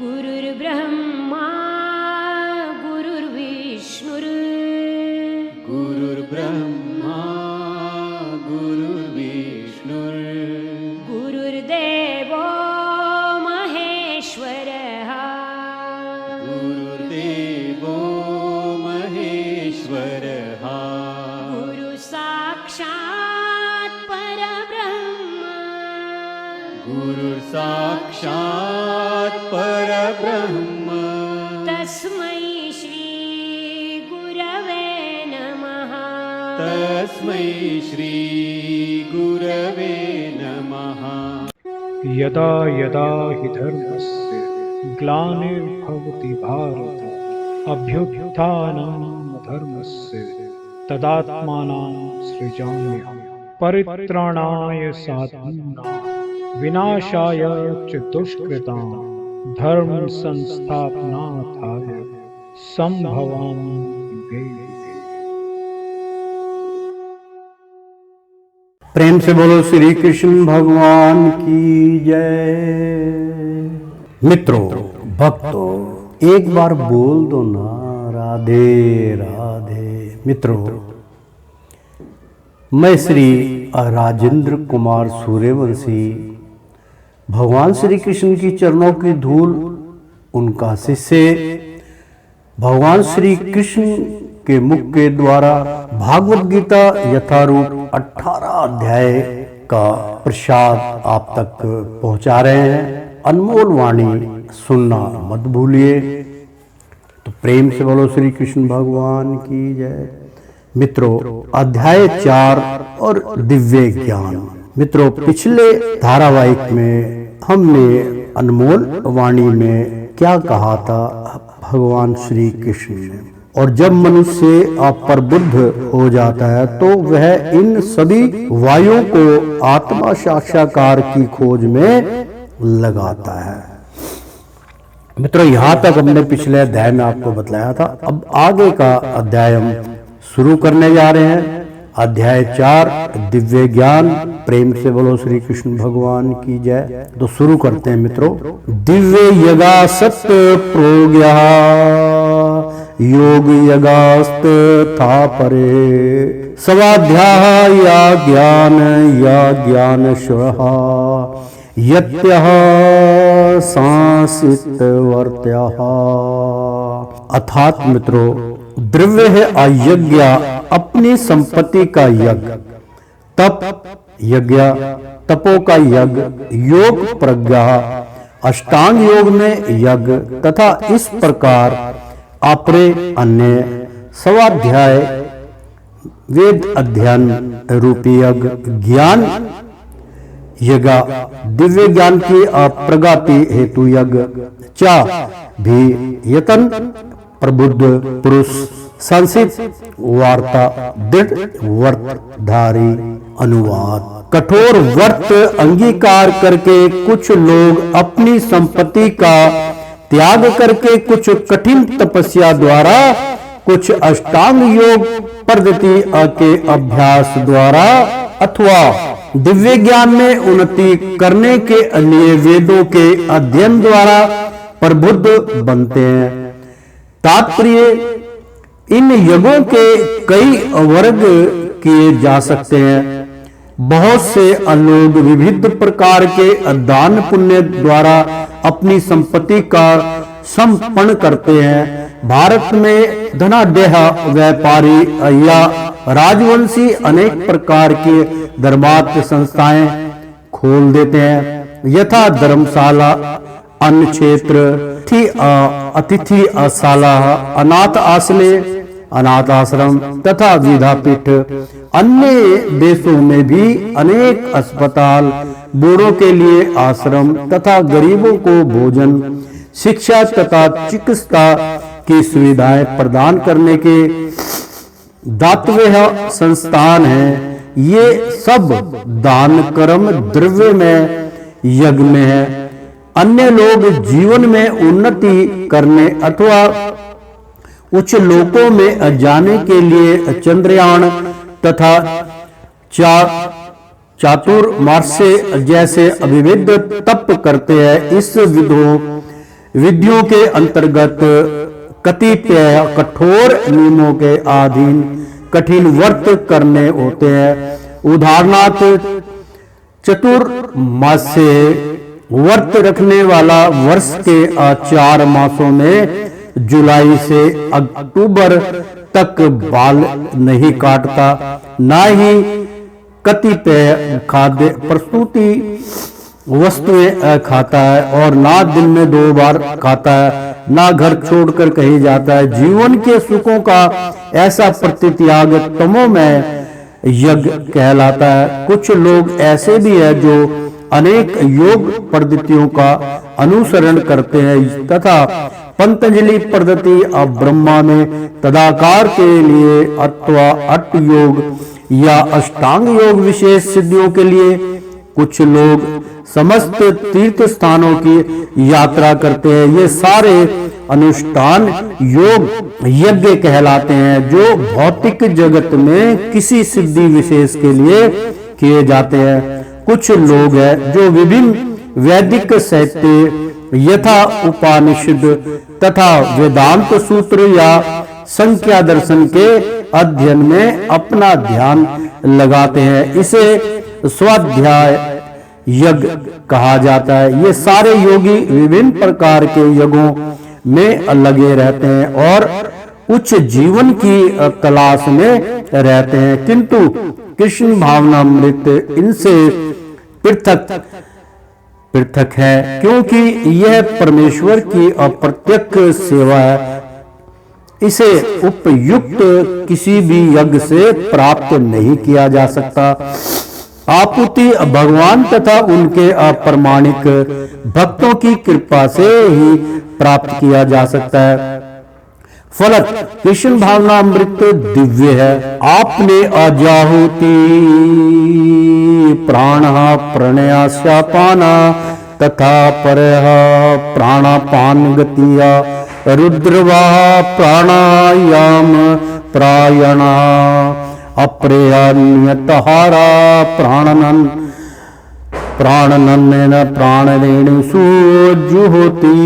गुरुर्ब्रह्मा गुरुर्विष्णुर् गुरुर्ब्रह्मा गुरुर्विष्णुर् गुरुर्देवो महेश्वरः गुरुर्देवो महेश्वरः गुरुसाक्षात् परब्रह्म गुरुसाक्षात् परब्रह्म तस्मै श्री गुरवे नमः तस्मै श्री गुरवे नमः। यदा यदा हि धर्मस्य ग्लानिर्भवति भारत अभ्युत्थानं धर्मस्य तदात्मानं सृजाम्यहं परित्राणाय साधूनां विनाशाय च दुष्कृतां धर्म संस्थापनार्थाय संभवामि युगे युगे। प्रेम से बोलो श्री कृष्ण भगवान की जय। मित्रों, भक्तों, एक बार बोल दो ना राधे राधे। मित्रों, मैं श्री राजेंद्र कुमार सूर्यवंशी भगवान श्री कृष्ण की चरणों की धूल, उनका शिष्य, भगवान श्री कृष्ण के मुख के द्वारा भागवत गीता यथारूप 18 अध्याय का प्रसाद आप तक पहुंचा रहे हैं। अनमोल वाणी सुनना मत भूलिए। तो प्रेम से बोलो श्री कृष्ण भगवान की जय। मित्रों, अध्याय 4 और दिव्य ज्ञान। मित्रों, पिछले धारावाहिक में हमने अनमोल वाणी में क्या कहा था भगवान श्री कृष्ण ने, और जब मनुष्य अप्रबुद्ध हो जाता है तो वह इन सभी वायुओं को आत्मा साक्षात्कार की खोज में लगाता है। मित्रों, यहाँ तक हमने पिछले अध्याय में आपको बतलाया था। अब आगे का अध्याय हम शुरू करने जा रहे हैं। अध्याय 4 दिव्य ज्ञान। प्रेम से बोलो श्री कृष्ण भगवान की जय। तो शुरू करते हैं मित्रों। दिव्य यगा सत्य प्रोज्ञा योग यगास्त था परे स्वाध्याय या ज्ञान श्रहा यत्यः सांसित वर्त्यः। अर्थात मित्रों, द्रव्य है अयज्ञ, अपनी संपत्ति का यज्ञ, तप यज्ञ, तपो का यज्ञ, योग प्रज्ञा, अष्टांग योग में यज्ञ, तथा इस प्रकार अपरे अन्य स्वाध्याय वेद अध्ययन रूपी यज्ञ, ज्ञान यज्ञ, दिव्य ज्ञान की प्रगति हेतु यज्ञ, चा भी यतन प्रबुद्ध पुरुष संसित वार्ता दृढ़ व्रतधारी अनुवाद। कठोर व्रत अंगीकार करके कुछ लोग अपनी संपत्ति का त्याग करके, कुछ कठिन तपस्या द्वारा, कुछ अष्टांग योग पद्धति के अभ्यास द्वारा अथवा दिव्य ज्ञान में उन्नति करने के लिए वेदों के अध्ययन द्वारा प्रबुद्ध बनते हैं। तात्पर्य, इन यज्ञों के कई वर्ग किए जा सकते हैं। बहुत से लोग विविध प्रकार के दान पुण्य द्वारा अपनी संपत्ति का संपन्न करते हैं। भारत में धनाढ्य व्यापारी या राजवंशी अनेक प्रकार की धर्मार्थ संस्थाएं खोल देते हैं, यथा धर्मशाला, अन्न क्षेत्र, अतिथि शाला, अनाथ आश्रम तथा विद्यापीठ। अन्य देशों में भी अनेक अस्पताल, बूढ़ों के लिए आश्रम तथा गरीबों को भोजन, शिक्षा तथा चिकित्सा की सुविधाएं प्रदान करने के दातव्य संस्थान हैं। ये सब दान कर्म द्रव्य में यज्ञ में है। अन्य लोग जीवन में उन्नति करने अथवा उच्च लोकों में जाने के लिए चंद्रयान तथा चातुर्मास्य जैसे अविविध तप करते हैं। इस विधों विधियों के अंतर्गत कतिपय कठोर नियमों के अधीन कठिन व्रत करने होते हैं। उदाहरणार्थ चतुर्मास्य व्रत रखने वाला वर्ष के 4 मासों में जुलाई से अक्टूबर तक बाल नहीं काटता, ना ही कतिपय खाद्य प्रस्तुति वस्तुएं खाता है और ना दिन में 2 बार खाता है, ना घर छोड़कर कहीं जाता है। जीवन के सुखों का ऐसा प्रतित्याग तमो में यज्ञ कहलाता है। कुछ लोग ऐसे भी हैं जो अनेक योग पद्धतियों का अनुसरण करते हैं तथा पंतंजलि पद्धति अब ब्रह्मा में तदाकार के लिए अथवा अट योग या अष्टांग योग विशेष सिद्धियों के लिए कुछ लोग समस्त तीर्थ स्थानों की यात्रा करते हैं। ये सारे अनुष्ठान योग यज्ञ कहलाते हैं जो भौतिक जगत में किसी सिद्धि विशेष के लिए किए जाते हैं। कुछ लोग हैं जो विभिन्न वैदिक साहित्य यथा उपनिषद तथा वेदांत सूत्र या संख्या दर्शन के अध्ययन में अपना ध्यान लगाते हैं। इसे स्वाध्याय यज्ञ कहा जाता है। ये सारे योगी विभिन्न प्रकार के यज्ञों में लगे रहते हैं और उच्च जीवन की तलाश में रहते हैं, किंतु कृष्ण भावनामृत इनसे पृथक है, क्योंकि यह परमेश्वर की अप्रत्यक्ष सेवा है। इसे उपयुक्त किसी भी यज्ञ से प्राप्त नहीं किया जा सकता। आपूर्ति भगवान तथा उनके अप्रमाणिक भक्तों की कृपा से ही प्राप्त किया जा सकता है। फलत कृष्ण भावनामृत दिव्य है। आपने आजाहुति प्राण प्रणयास्यापाना तथा परह प्राणापान गतिया रुद्रवा प्राणायाम प्रायणा अप्रयान्यतहारा प्राणनन प्राणरेणुषु जुहोति।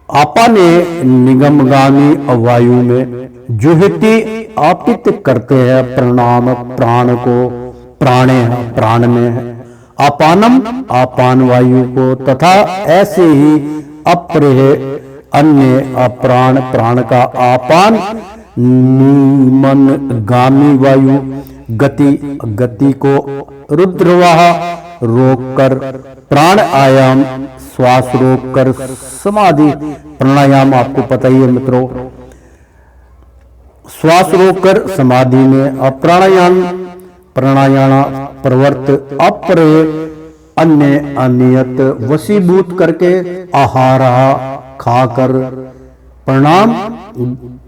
आपा ने निगमगामी वायु में जुहती आपित करते हैं प्रणाम प्राण को प्राणे प्राण में है, अपानम आपान वायु को तथा ऐसे ही अप्रेह अन्य अप्राण प्राण का आपान निमन गामी वायु गति को रुद्रवाह रोककर प्राण आयाम श्वास रोककर समाधि प्राणायाम आपको पता ही है मित्रों। श्वास रोककर समाधि में प्राणायाम प्रवर्त अपरे अन्य अनियत वशीभूत करके आहार खाकर प्रणाम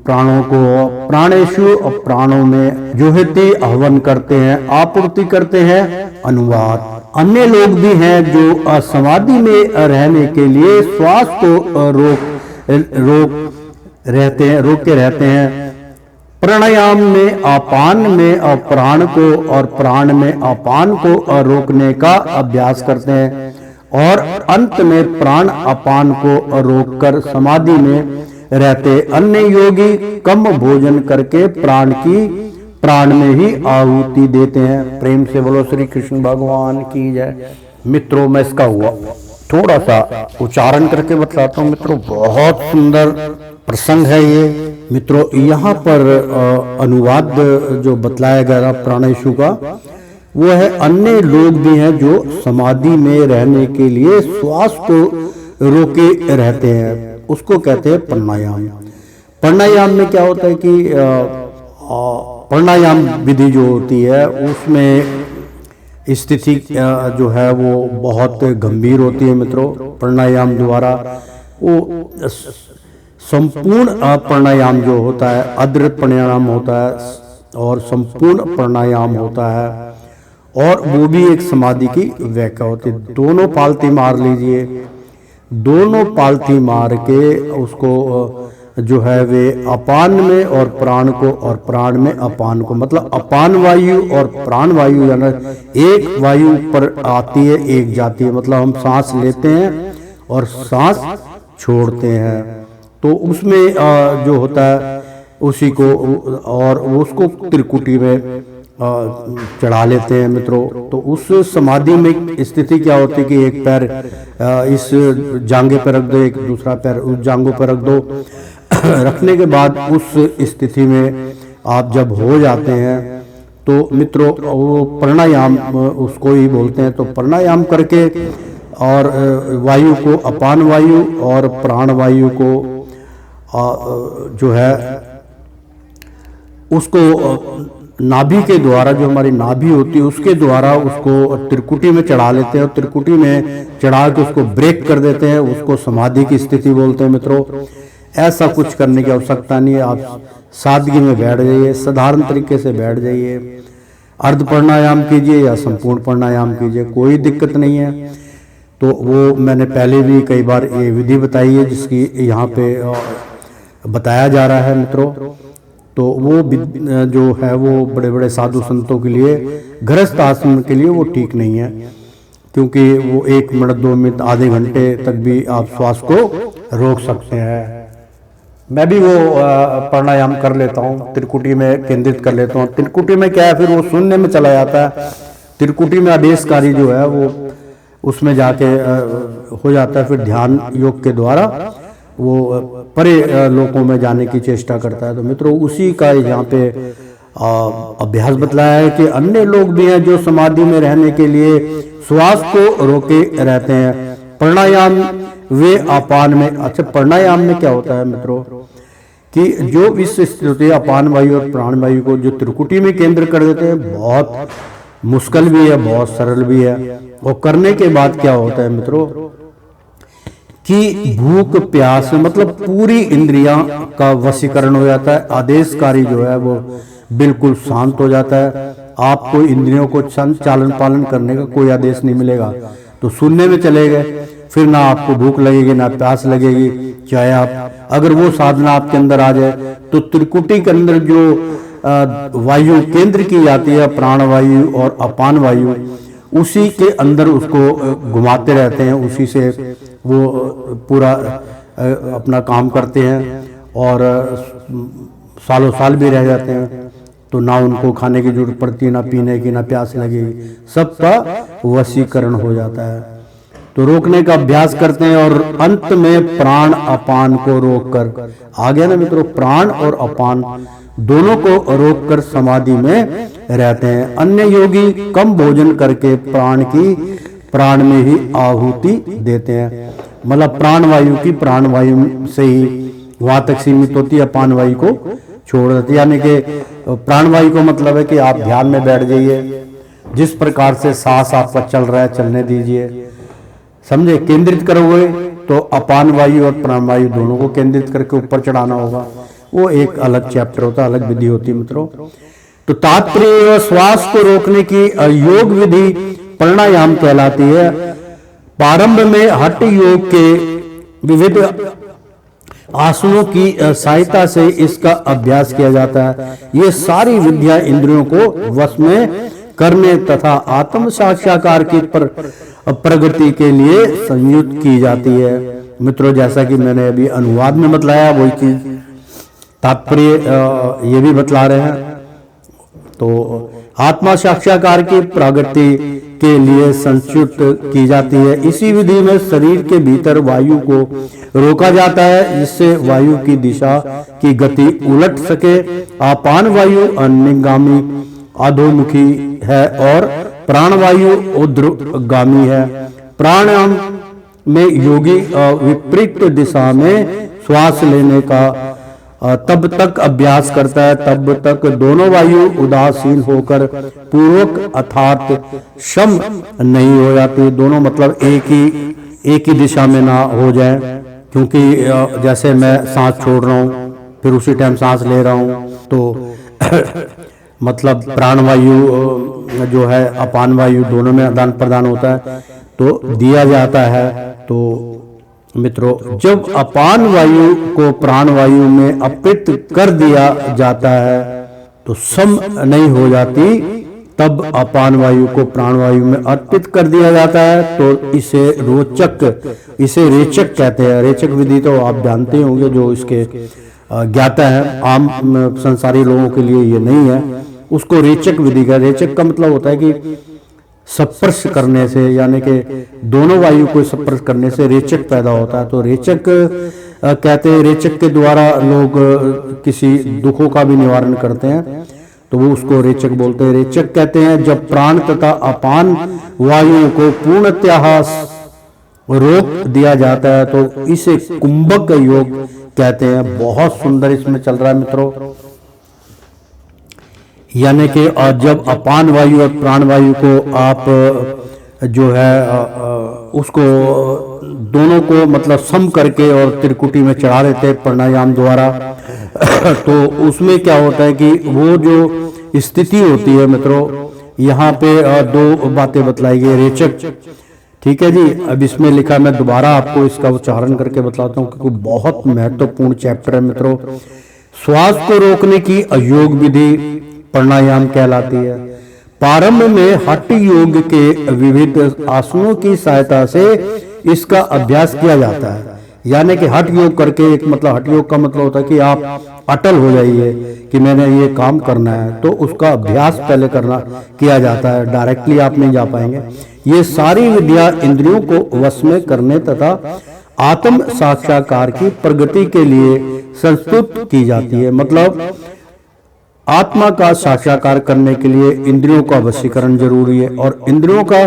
प्राणों को प्राणेशु प्राणों में जुहती हवन करते हैं, आपूर्ति करते हैं। अनुवाद अन्य लोग भी हैं जो समाधि में रहने के लिए श्वास को रोके रहते हैं। प्राणायाम में अपान में प्राण को और प्राण में अपान को रोकने का अभ्यास करते हैं और अंत में प्राण अपान को रोककर समाधि में रहते। अन्य योगी कम भोजन करके प्राण में ही आहुति देते हैं। प्रेम से बोलो श्री कृष्ण भगवान की जय। मित्रों मैं इसका हुआ थोड़ा सा उच्चारण करके बताता हूँ मित्रों, बहुत सुंदर प्रसंग है ये। मित्रों यहाँ पर अनुवाद जो बतलाया गया प्राणेशु का वो है अन्य लोग भी हैं जो समाधि में रहने के लिए श्वास को रोके रहते हैं, उसको कहते हैं प्राणायाम। प्राणायाम में क्या होता है कि प्राणायाम विधि जो होती है उसमें स्थिति जो है वो बहुत गंभीर होती है मित्रों। प्राणायाम द्वारा वो संपूर्ण प्राणायाम जो होता है अद्र प्राणायाम होता है और संपूर्ण प्राणायाम होता है और वो भी एक समाधि की व्याख्या होती है। दोनों पालती मार लीजिए, दोनों पालती मार के उसको जो है वे अपान में और प्राण को और प्राण में अपान को, मतलब अपान वायु और प्राण वायु यानी एक वायु पर आती है एक जाती है। मतलब हम सांस लेते हैं और सांस छोड़ते हैं। तो उसमें जो होता है उसी को और उसको त्रिकुटी में चढ़ा लेते हैं मित्रों। तो उस समाधि में स्थिति क्या होती है कि एक पैर इस जांघे पर रख दो, एक दूसरा पैर उस जांघों पर रख दो। रखने के बाद उस स्थिति में आप जब हो जाते हैं तो मित्रों वो प्राणायाम उसको ही बोलते हैं। तो प्राणायाम करके और वायु को, अपान वायु और प्राण वायु को जो है उसको नाभि के द्वारा, जो हमारी नाभि होती है उसके द्वारा उसको त्रिकुटी में चढ़ा लेते हैं और त्रिकुटी में चढ़ा के उसको ब्रेक कर देते हैं। उसको समाधि की स्थिति बोलते हैं मित्रों। ऐसा कुछ करने की आवश्यकता नहीं है। आप सादगी में बैठ जाइए, साधारण तरीके से बैठ जाइए, अर्ध प्राणायाम कीजिए या संपूर्ण प्राणायाम कीजिए, कोई दिक्कत नहीं है। तो वो मैंने पहले भी कई बार ये विधि बताई है जिसकी यहाँ पे बताया जा रहा है मित्रों। तो वो जो है वो बड़े बड़े साधु संतों के लिए, गृहस्थ आश्रम के लिए वो ठीक नहीं है, क्योंकि वो 1 मिनट 2 मिनट आधे घंटे तक भी आप श्वास को रोक सकते हैं। मैं भी वो प्राणायाम कर लेता हूँ, त्रिकुटी में केंद्रित कर लेता हूँ। त्रिकुटी में क्या है, फिर वो शून्य में चला जाता है। त्रिकुटी में आदेशकारी जो है वो उसमें जाके हो जाता है। फिर ध्यान योग के द्वारा वो परे लोकों में जाने की चेष्टा करता है। तो मित्रों उसी का यहाँ पे अभ्यास बतलाया है कि अन्य लोग भी हैं जो समाधि में रहने के लिए श्वास को रोके रहते हैं। प्राणायाम वे अपान में, अच्छा प्राणायाम में क्या होता है मित्रों कि जो इस स्थिति अपान वायु और प्राण वायु को जो त्रिकुटी में केंद्र कर देते हैं, बहुत मुश्किल भी है, बहुत सरल भी है। और करने के बाद क्या होता है मित्रों कि भूख प्यास मतलब पूरी इंद्रियां का वशीकरण हो जाता है। आदेशकारी जो है वो बिल्कुल शांत हो जाता है। आपको इंद्रियों को चालन पालन करने का कोई आदेश नहीं मिलेगा। तो शून्य में चले गए, फिर ना आपको भूख लगेगी ना प्यास लगेगी। चाहे आप अगर वो साधना आपके अंदर आ जाए तो त्रिकुटी के अंदर जो वायु केंद्र की जाती है, प्राण वायु और अपान वायु, उसी के अंदर उसको घुमाते रहते हैं, उसी से वो पूरा अपना काम करते हैं और सालों साल भी रह जाते हैं। तो ना उनको खाने की जरूरत पड़ती है, ना पीने की, ना प्यास लगेगी, सबका वशीकरण हो जाता है। तो रोकने का अभ्यास करते हैं और अंत में प्राण अपान को रोककर, आ गया ना मित्रों, प्राण और अपान दोनों को रोककर समाधि में रहते हैं। अन्य योगी कम भोजन करके प्राण में ही आहुति देते हैं। मतलब प्राण वायु की प्राण वायु से ही वहां तक सीमित होती है, अपान वायु को छोड़ देती है। यानी कि प्राण वायु को मतलब है कि आप ध्यान में बैठ जाइए, जिस प्रकार से सांस आपका चल रहा है चलने दीजिए, समझे। केंद्रित करोगे तो अपान वायु और प्राण वायु दोनों को केंद्रित करके ऊपर चढ़ाना होगा। वो एक अलग चैप्टर होता है, अलग विधि होती है मित्रों। तो तात्पर्य श्वास को रोकने की योग विधि प्राणायाम कहलाती है। प्रारंभ में हठ योग के विविध आसनों की सहायता से इसका अभ्यास किया जाता है। ये सारी विद्या इंद्रियों को वश में करने तथा आत्म साक्षात्कार की प्रगति के लिए संयुक्त की जाती है। मित्रों जैसा कि मैंने अभी अनुवाद में बतलाया, वही चीज तात्पर्य ये भी बतला रहे हैं। तो आत्मा साक्षात्कार की प्रगति के लिए संयुक्त की जाती है। इसी विधि में शरीर के भीतर वायु को रोका जाता है, जिससे वायु की दिशा की गति उलट सके। अपान वायु अन्यगामी अधोमुखी है और प्राण वायु ऊर्ध्वगामी है। प्राणायाम में योगी विपरीत दिशा में श्वास लेने का तब तक अभ्यास करता है, तब तक दोनों वायु उदासीन होकर पूर्वक अर्थात सम नहीं हो जाती। दोनों मतलब एक ही दिशा में ना हो जाए, क्योंकि जैसे मैं सांस छोड़ रहा हूँ फिर उसी टाइम सांस ले रहा हूँ, तो मतलब प्राण वायु जो है अपान वायु दोनों में आदान प्रदान होता है, तो दिया जाता है। तो मित्रों जब अपान वायु को प्राण वायु में अर्पित कर दिया जाता है तो सम नहीं हो जाती, तब अपान वायु को प्राणवायु में अर्पित कर दिया जाता है। तो इसे रेचक कहते हैं। रेचक विधि तो आप जानते होंगे, जो इसके ज्ञाता है, आम संसारी लोगों के लिए ये नहीं है, उसको रेचक विधि का। रेचक का मतलब होता है कि स्पर्श करने से, यानी कि दोनों वायु को स्पर्श करने से रेचक पैदा होता है। तो रेचक कहते हैं, रेचक के द्वारा लोग किसी दुखों का भी निवारण करते हैं, तो वो उसको रेचक बोलते हैं। रेचक कहते हैं जब प्राण तथा अपान वायु को पूर्णतः रोक दिया जाता है, तो इसे कुंभक योग कहते हैं। बहुत सुंदर इसमें चल रहा है मित्रों, यानी कि जब अपान वायु और प्राण वायु को आप जो है उसको दोनों को मतलब सम करके और त्रिकुटी में चढ़ा देते हैं प्राणायाम द्वारा, तो उसमें क्या होता है कि वो जो स्थिति होती है मित्रों, यहाँ पे दो बातें बतलाई गई। रेचक, ठीक है जी। अब इसमें लिखा, मैं दोबारा आपको इसका उच्चारण करके बताता हूँ क्योंकि बहुत महत्वपूर्ण चैप्टर है मित्रों। श्वास को रोकने की अयोग विधि प्राणायाम कहलाती है। प्रारंभ में हठ योग के विविध आसनों की सहायता से इसका अभ्यास किया जाता है। यानी कि हठ योग करके, एक मतलब हठ योग का मतलब होता है कि आप अटल हो जाइए कि मैंने ये काम करना है, तो उसका अभ्यास पहले किया जाता है। डायरेक्टली आप नहीं जा पाएंगे। ये सारी विद्या इंद्रियों को वश में करने तथा आत्म साक्षात्कार की प्रगति के लिए संस्तुत की जाती है। मतलब आत्मा का साक्षात्कार करने के लिए इंद्रियों का वशीकरण जरूरी है, और इंद्रियों का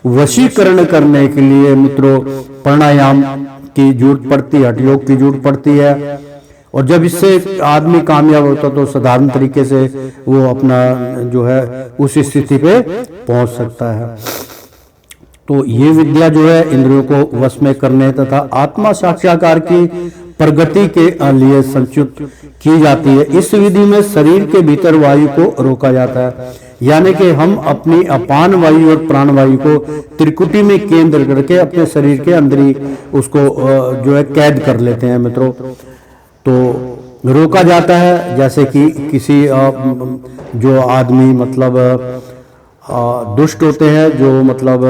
वशीकरण करने के लिए मित्रों प्राणायाम की जरूरत पड़ती है, हठ योग की जरूरत पड़ती है। और जब इससे आदमी कामयाब होता तो साधारण तरीके से वो अपना जो है उस स्थिति पे पहुंच सकता है। तो ये विद्या जो है इंद्रियों को वश में करने तथा आत्मा साक्षात्कार की प्रगति के लिए संचित की जाती है। इस विधि में शरीर के भीतर वायु को रोका जाता है, यानी कि हम अपनी अपान वायु और प्राण वायु को त्रिकुटी में केंद्र करके अपने शरीर के अंदर ही उसको जो है कैद कर लेते हैं मित्रों। तो रोका जाता है, जैसे कि किसी जो आदमी मतलब दुष्ट होते हैं, जो मतलब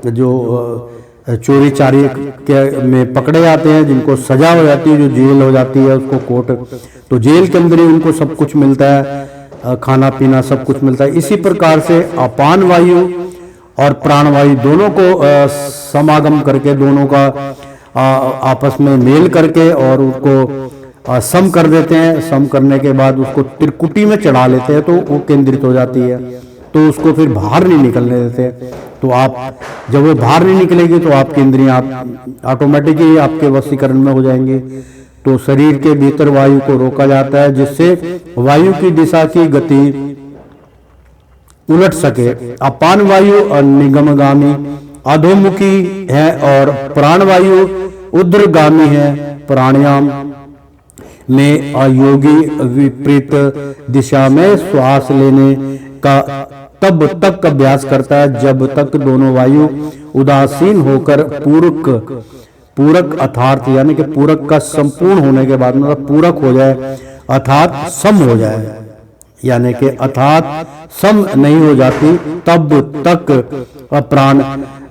जो चोरी चारी के में पकड़े जाते हैं, जिनको सजा हो जाती है, जो जेल हो जाती है उसको कोर्ट, तो जेल के अंदर ही उनको सब कुछ मिलता है, खाना पीना सब कुछ मिलता है। इसी प्रकार से अपान वायु और प्राण वायु दोनों को समागम करके, दोनों का आपस में मेल करके और उसको सम कर देते हैं। सम करने के बाद उसको त्रिकुटी में चढ़ा लेते हैं, तो वो केंद्रित हो जाती है, तो उसको फिर बाहर नहीं निकलने देते। तो आप जब वो बाहर नहीं निकलेगी तो आपकी इंद्रियां ऑटोमेटिकली आपके वशीकरण में हो जाएंगी। तो शरीर के भीतर वायु को रोका जाता है, जिससे वायु की दिशा की गति उलट सके। अपान वायु निगमगामी अधोमुखी है और प्राण वायु ऊर्ध्वगामी है। प्राणायाम में योगी विपरीत दिशा में श्वास लेने का तब तक अभ्यास करता है जब तक दोनों वायु उदासीन होकर पूरक अर्थात यानी कि पूरक का संपूर्ण होने के बाद मतलब पूरक हो जाए अर्थात सम हो जाए, यानी कि अर्थात सम नहीं हो जाती तब तक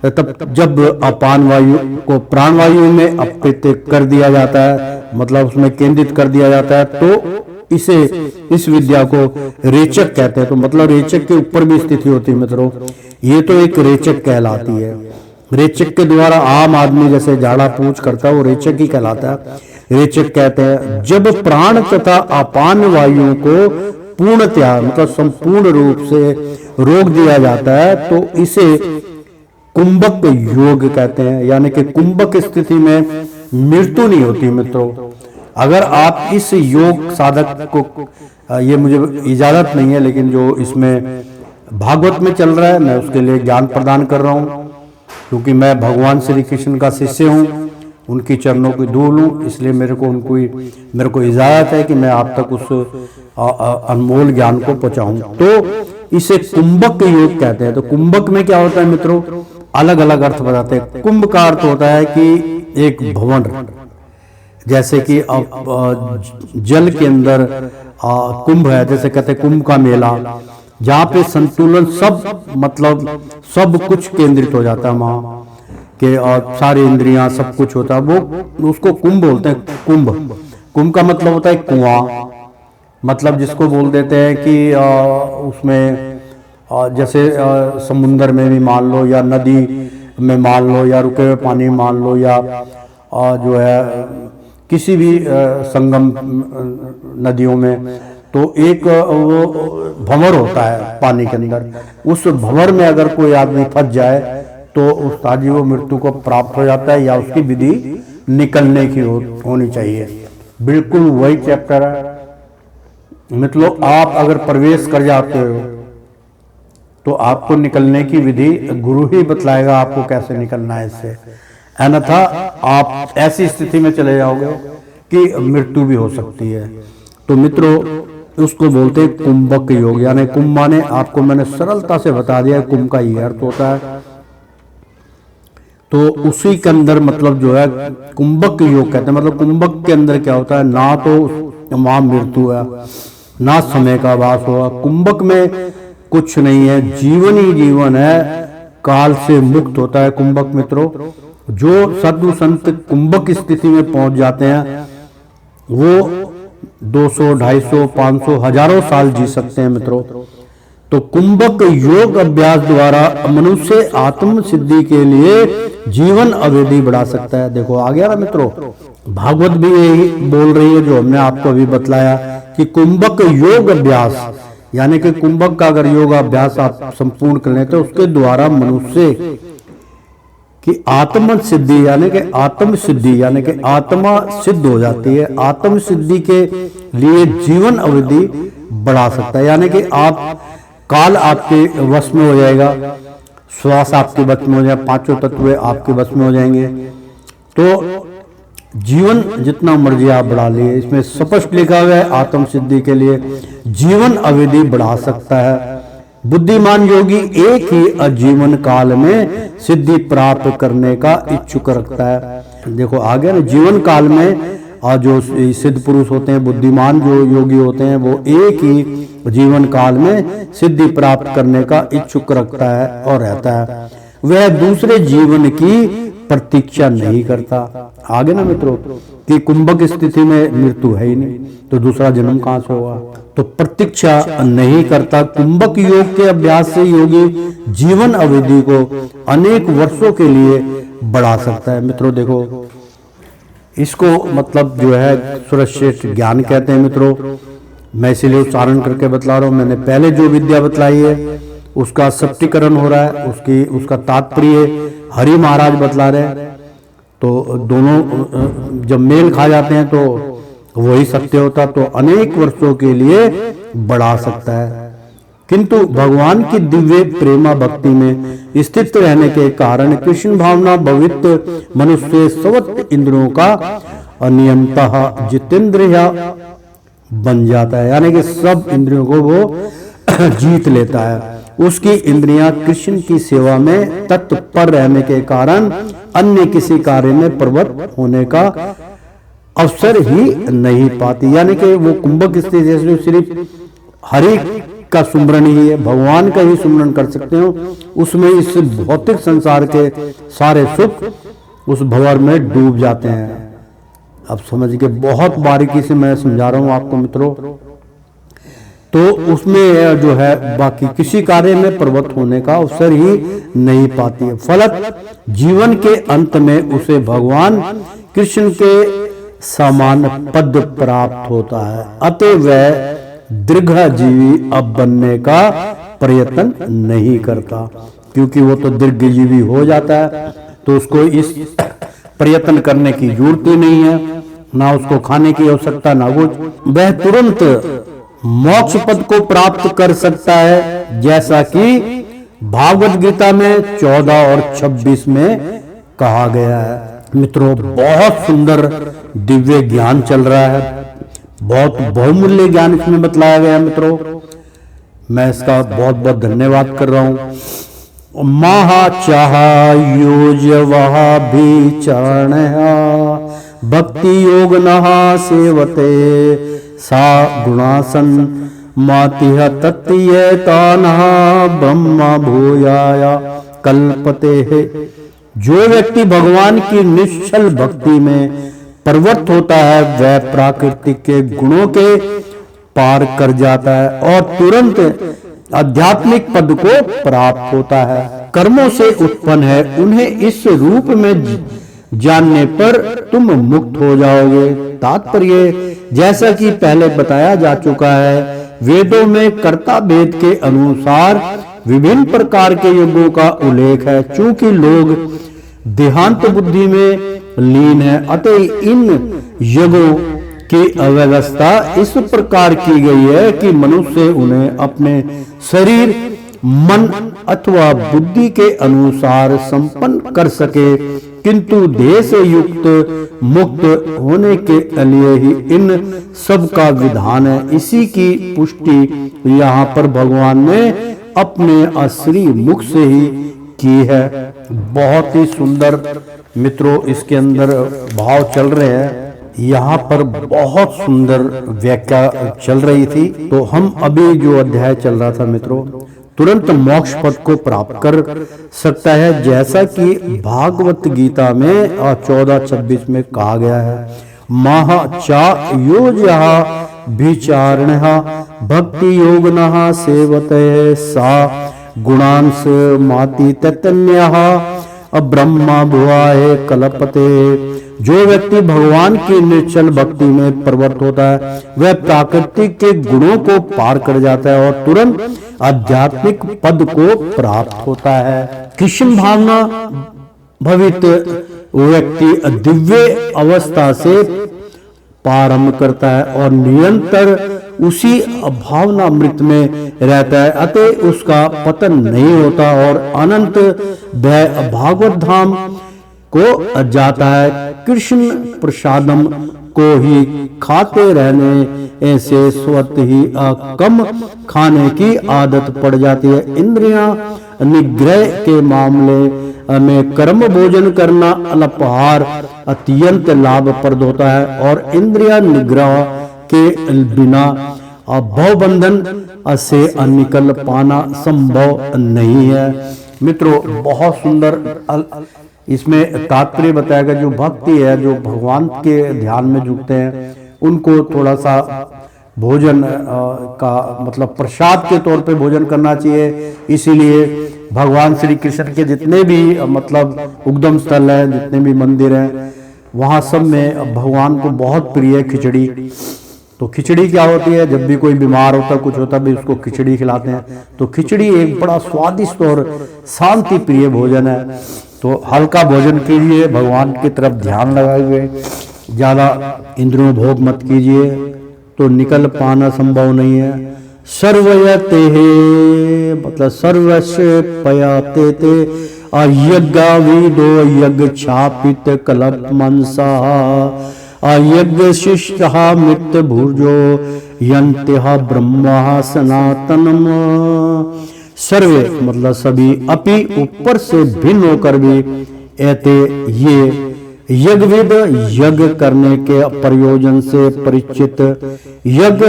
तब जब अपान वायु को प्राण वायु में अर्पित कर दिया जाता है, मतलब उसमें केंद्रित कर दिया जाता है, तो इस विद्या को रेचक कहते हैं। तो मतलब रेचक के ऊपर भी स्थिति होती है मित्रों, ये तो एक रेचक कहलाती है। रेचक के द्वारा आम आदमी जैसे झाड़ा पूछ करता है वो रेचक ही कहलाता है। रेचक कहते हैं जब प्राण तथा अपान वायु को पूर्णतया मतलब संपूर्ण रूप से रोक दिया जाता है तो इसे कुंभक योग कहते हैं। यानी कि कुंभक स्थिति में मृत्यु नहीं होती मित्रों। अगर आप इस योग साधक को, ये मुझे इजाजत नहीं है लेकिन जो इसमें भागवत में चल रहा है मैं उसके लिए ज्ञान प्रदान कर रहा हूं, क्योंकि मैं भगवान श्री कृष्ण का शिष्य हूं, उनकी चरणों की धूल हूं, इसलिए मेरे को इजाजत है कि मैं आप तक उस अनमोल ज्ञान को पहुंचाऊं। तो इसे कुंभक योग कहते हैं। तो कुंभक में क्या होता है मित्रों, अलग अलग अर्थ बताते हैं। कुंभ का अर्थ होता है कि एक भवन, जैसे कि जल के अंदर कुंभ है, जैसे कहते हैं कुंभ का मेला, जहाँ पे संतुलन सब मतलब सब कुछ केंद्रित हो जाता है वहाँ के, और सारी इंद्रियां सब कुछ होता है, वो उसको कुंभ बोलते हैं। कुंभ, कुंभ का मतलब होता है कुआं, मतलब जिसको बोल देते हैं कि उसमें जैसे समुंदर में भी मान लो, या नदी में मान लो, या रुके हुए पानी में मान लो, या जो है किसी भी संगम नदियों में, तो एक वो भंवर होता है पानी के अंदर। उस भंवर में अगर कोई आदमी फंस जाए तो उस ताजी वो मृत्यु को प्राप्त हो जाता है, या उसकी विधि निकलने की होनी चाहिए। बिल्कुल वही चैप्टर है। मतलब आप अगर प्रवेश कर जाते हो तो आपको निकलने की विधि गुरु ही बतलाएगा आपको कैसे निकलना है इससे, अन्यथा आप ऐसी स्थिति में चले जाओगे कि मृत्यु भी हो सकती है। तो मित्रों, उसको बोलते हैं कुंभक योग, यानी कुंभ माने, आपको मैंने सरलता से बता दिया कुंभ का ये अर्थ होता है। तो उसी के अंदर मतलब जो है कुंभक योग कहते हैं। मतलब कुंभक के अंदर क्या होता है, ना तो वहां मृत्यु है, ना समय का वास होगा। कुंभक में कुछ नहीं है, जीवन ही जीवन है, काल से मुक्त होता है कुंभक। मित्रों, जो साधु संत कुंभक स्थिति में पहुंच जाते हैं वो 200, 250, 500, हजारों साल जी सकते हैं। मित्रों, तो कुंभक योग अभ्यास द्वारा मनुष्य आत्म सिद्धि के लिए जीवन अवधि बढ़ा सकता है। देखो आ गया ना मित्रों, भागवत भी यही बोल रही है जो हमने आपको अभी बतलाया कि कुंभक योग अभ्यास, यानी कि कुंभक का अगर योग अभ्यास आप संपूर्ण कर लेते तो उसके द्वारा मनुष्य की आत्म सिद्धि, यानी कि आत्म सिद्धि, यानी कि आत्मा सिद्ध हो जाती है। आत्म सिद्धि के लिए जीवन अवधि बढ़ा सकता है, यानी कि आप काल आपके वश में हो जाएगा, श्वास आपके वश में हो जाएगा, पांचों तत्व आपके वश में हो जाएंगे। तो जीवन जितना मर्जी आप बढ़ा लिए, इसमें स्पष्ट लिखा हुआ है आत्म सिद्धि के लिए जीवन अवधि बढ़ा सकता है। बुद्धिमान योगी एक ही आजीवन काल में सिद्धि प्राप्त करने का इच्छुक रखता है। देखो आगे ना, जीवन काल में जो सिद्ध पुरुष होते हैं, बुद्धिमान जो योगी होते हैं, वो एक ही जीवन काल में सिद्धि प्राप्त करने का इच्छुक रखता है और रहता है। वह दूसरे जीवन की प्रतीक्षा नहीं करता। आगे ना मित्रों, कि कुंभक स्थिति में मृत्यु है ही नहीं, तो दूसरा जन्म कहां से होगा। तो प्रतीक्षा नहीं करता। कुंभक योग के अभ्यास से योगी जीवन अवधि को अनेक वर्षों के लिए बढ़ा सकता है। मित्रों देखो, इसको मतलब जो है सर्वश्रेष्ठ ज्ञान कहते हैं। मित्रों, मैं इसीलिए उच्चारण करके बतला रहा हूं। मैंने पहले जो विद्या बतलाई है उसका सप्टीकरण हो रहा है, उसका तात्पर्य हरि महाराज बतला रहे हैं। तो दोनों जब मेल खा जाते हैं तो वही सत्य होता, तो अनेक वर्षों के लिए बढ़ा सकता है। किंतु भगवान की दिव्य प्रेमा भक्ति में स्थित रहने के कारण कृष्ण भावना भवित मनुष्य सवत इंद्रियों का अनियंतः जितेंद्रिया बन जाता है, यानी कि सब इंद्रियों को वो जीत लेता है। उसकी इंद्रियां कृष्ण की सेवा में तत्पर रहने के कारण अन्य किसी कार्य में प्रवृत्त होने का अवसर ही नहीं पाती, यानी कि वो कुंभक स्थिति जैसे सिर्फ हरि का सुमरण ही है, भगवान का ही सुमरण कर सकते हो, उसमें इस भौतिक संसार के सारे सुख उस भंवर में डूब जाते हैं। अब समझ के बहुत बारीकी से मैं समझा रहा हूं आपको मित्रों। तो उसमें जो है बाकी किसी कार्य में प्रवृत्त होने का अवसर ही नहीं पाती है। फलत जीवन के अंत में उसे भगवान कृष्ण के समान पद प्राप्त होता है, अतः वह दीर्घजीवी अब बनने का प्रयत्न नहीं करता, क्योंकि वो तो दीर्घजीवी हो जाता है, तो उसको इस प्रयत्न करने की जरूरत ही नहीं है, ना उसको खाने की आवश्यकता ना कुछ। वह तुरंत मोक्ष पद को प्राप्त कर सकता है, जैसा कि भागवत गीता में 14 और 26 में कहा गया है। मित्रों, बहुत सुंदर दिव्य ज्ञान चल रहा है, बहुत बहुमूल्य ज्ञान इसमें बतलाया गया। मित्रों, मैं इसका बहुत बहुत धन्यवाद कर रहा हूं। महा चाह योज वह भी चरण भक्ति योग नहा सेवते सा गुणासन मातिह तत्येतानः ब्रह्मा भूयाया कल्पते है। जो व्यक्ति भगवान की निश्चल भक्ति में प्रवृत्त होता है वह प्राकृतिक के गुणों के पार कर जाता है और तुरंत आध्यात्मिक पद को प्राप्त होता है। कर्मों से उत्पन्न है, उन्हें इस रूप में जानने पर तुम मुक्त हो जाओगे। तात्पर्य जैसा कि पहले बताया जा चुका है, वेदों में कर्ता भेद के अनुसार विभिन्न प्रकार के युगों का उल्लेख है। चूंकि लोग देहांत बुद्धि में लीन है, अतः इन युगों की अव्यवस्था इस प्रकार की गई है कि मनुष्य उन्हें अपने शरीर, मन अथवा बुद्धि के अनुसार संपन्न कर सके, किंतु देह से युक्त मुक्त होने के लिए ही इन सब का विधान है। इसी की पुष्टि यहाँ पर भगवान ने अपने असली मुख से ही की है। बहुत ही सुंदर मित्रों इसके अंदर भाव चल रहे हैं। यहाँ पर बहुत सुंदर व्याख्या चल रही थी। तो हम अभी जो अध्याय चल रहा था मित्रों, तुरंत मोक्ष पद को प्राप्त कर सकता है, जैसा कि भागवत गीता में 14:26 में कहा गया है। महा चा योजः विचारणः भक्ति योगनः सेवते सा गुणांश माति ततन्यः ब्रह्मा भुआए कल्पते। जो व्यक्ति भगवान की निश्चल भक्ति में प्रवृत्त होता है वह प्राकृतिक के गुणों को पार कर जाता है और तुरंत आध्यात्मिक पद को प्राप्त होता है। कृष्ण भावना भवित व्यक्ति दिव्य अवस्था से प्रारंभ करता है और निरंतर उसी भावनामृत में रहता है, अतः उसका पतन नहीं होता और अनंत भागवत धाम को जाता है। कृष्ण प्रसादम को ही खाते रहने ऐसे स्वतः ही कम खाने की आदत पड़ जाती है। इंद्रियां निग्रह के मामले में कर्म भोजन करना अल्पाहार अत्यंत लाभप्रद होता है और इंद्रिया निग्रह के बिना भव बंधन से निकल पाना संभव नहीं है। मित्रों बहुत सुंदर इसमें तात्पर्य बताया गया। जो भक्ति है, जो भगवान के ध्यान में जुटते हैं, उनको थोड़ा सा भोजन का मतलब प्रसाद के तौर पे भोजन करना चाहिए। इसीलिए भगवान श्री कृष्ण के जितने भी मतलब उद्गम स्थल हैं, जितने भी मंदिर हैं, वहाँ सब में भगवान को बहुत प्रिय है खिचड़ी। तो खिचड़ी क्या होती है, जब भी कोई बीमार होता कुछ होता भी उसको खिचड़ी खिलाते हैं। तो खिचड़ी एक बड़ा स्वादिष्ट और शांति प्रिय भोजन है। तो हल्का भोजन कीजिए, भगवान की तरफ ध्यान लगाए हुए, ज्यादा इंद्रियों भोग मत कीजिए, तो निकल पाना संभव नहीं है। सर्वयते मतलब सर्वस्य पयाते ते यज्ञाविदो यज्ञ छापित कल्प मनसा यज्ञ शिष्टः मृत भुजो यन्त्यः ब्रह्मा सनातनम। सर्वे मतलब सभी, अपि ऊपर से भिन्न होकर भी एते ये यज्ञविद यज्ञ करने के प्रयोजन से परिचित, यज्ञ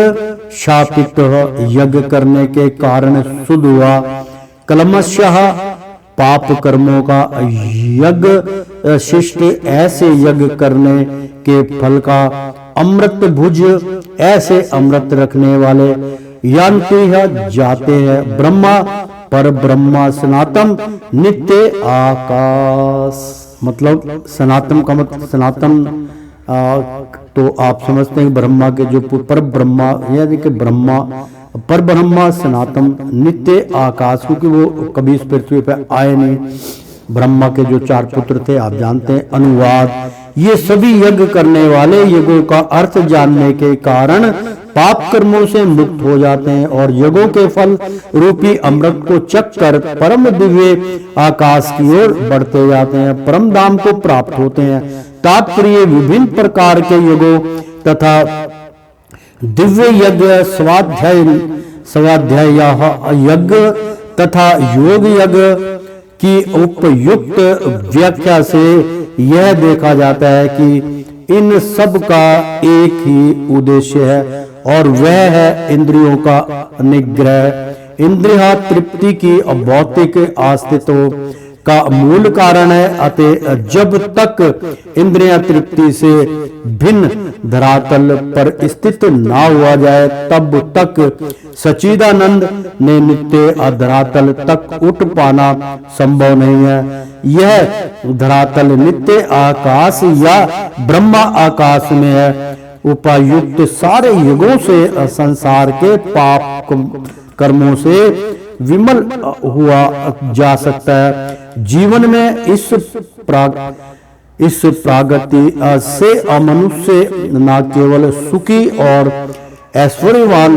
शापित यज्ञ करने के कारण शुद्ध हुआ, कलमशः पाप कर्मों का यज्ञ शिष्ट ऐसे यज्ञ करने के फल का, अमृत भुज ऐसे अमृत रखने वाले, यान्ति है जाते हैं, ब्रह्मा पर ब्रह्मा सनातन नित्य आकाश। मतलब सनातन का मतलब सनातन तो आप समझते हैं ब्रह्मा के जो पर ब्रह्मा यानी कि ब्रह्मा पर ब्रह्मा सनातन नित्य आकाश, क्योंकि वो कभी इस पृथ्वी पर आए नहीं। ब्रह्मा के जो 4 पुत्र थे आप जानते हैं। अनुवाद, ये सभी यज्ञ करने वाले यज्ञों का अर्थ जानने के कारण पाप कर्मों से मुक्त हो जाते हैं और यज्ञों के फल रूपी अमृत को चख कर परम दिव्य आकाश की ओर बढ़ते जाते हैं, परम धाम को प्राप्त होते हैं। तात्पर्य विभिन्न प्रकार के यज्ञों तथा दिव्य यज्ञ, स्वाध्याय यज्ञ तथा योग यज्ञ की उपयुक्त व्याख्या से यह देखा जाता है कि इन सब का एक ही उद्देश्य है और वह है इंद्रियों का निग्रह। इंद्रिया तृप्ति की भौतिक अस्तित्व का मूल कारण है। अतः जब तक इंद्रिया तृप्ति से भिन्न धरातल पर स्थित ना हुआ जाए तब तक सच्चिदानंद ने नित्य धरातल तक उठ पाना संभव नहीं है। यह धरातल नित्य आकाश या ब्रह्मा आकाश में है। उपायुक्त सारे युगों से संसार के पाप कर्मों से विमल हुआ जा सकता है। जीवन में इस प्रागति से मनुष्य न केवल सुखी और ऐश्वर्यवान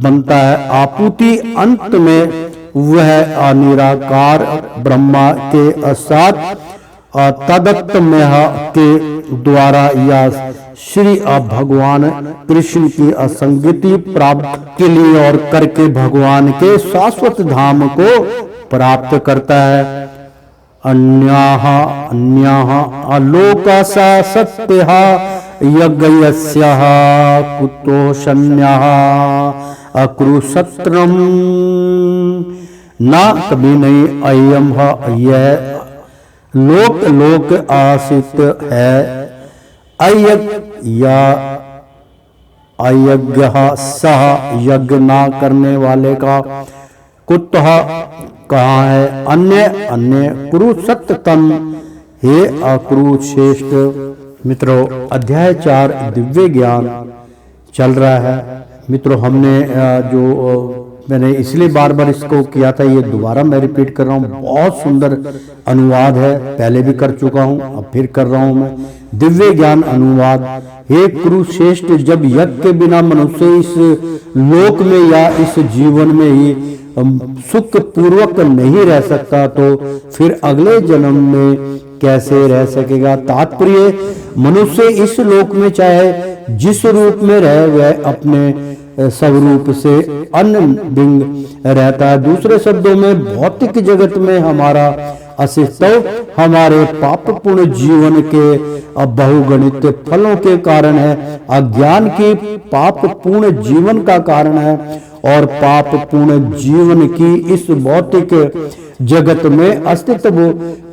बनता है, आपूति अंत में वह निराकार ब्रह्मा के साथ तदत्तमय के द्वारा या श्री भगवान कृष्ण की असंगति प्राप्त के लिए और करके भगवान के शाश्वत धाम को प्राप्त करता है। अन्याः आलोकसा सत्यः यज्ञस्यः कुतोषण्यः अकृसत्रम ना कभी नहीं अयम यह लोक लोक आसित है। अयज्ञ सह यज्ञ ना करने वाले का कुतः कहाँ है। अन्य अन्य कुरुसत्तम हे अकुरुश्रेष्ठ। मित्रों, अध्याय 4 दिव्य ज्ञान चल रहा है। मित्रों, हमने जो मैंने इसलिए बार बार इसको किया था, ये दोबारा मैं रिपीट कर रहा हूँ। बहुत सुंदर अनुवाद है, पहले भी कर चुका हूँ, अब फिर कर रहा हूँ मैं। दिव्य ज्ञान अनुवाद। हे कुरुश्रेष्ठ, जब यज्ञ के बिना मनुष्य इस लोक में या इस जीवन में ही सुख पूर्वक नहीं रह सकता तो फिर अगले जन्म में कैसे रह सकेगा। तात्पर्य, मनुष्य इस लोक में चाहे जिस रूप में रहे वह अपने स्वरूप से अन्य बिंग रहता है। दूसरे शब्दों में भौतिक जगत में हमारा अस्तित्व हमारे पाप पूर्ण जीवन के बहुगणित फलों के कारण है। अज्ञान की पाप पूर्ण जीवन का कारण है और पाप पूर्ण जीवन की इस भौतिक जगत में अस्तित्व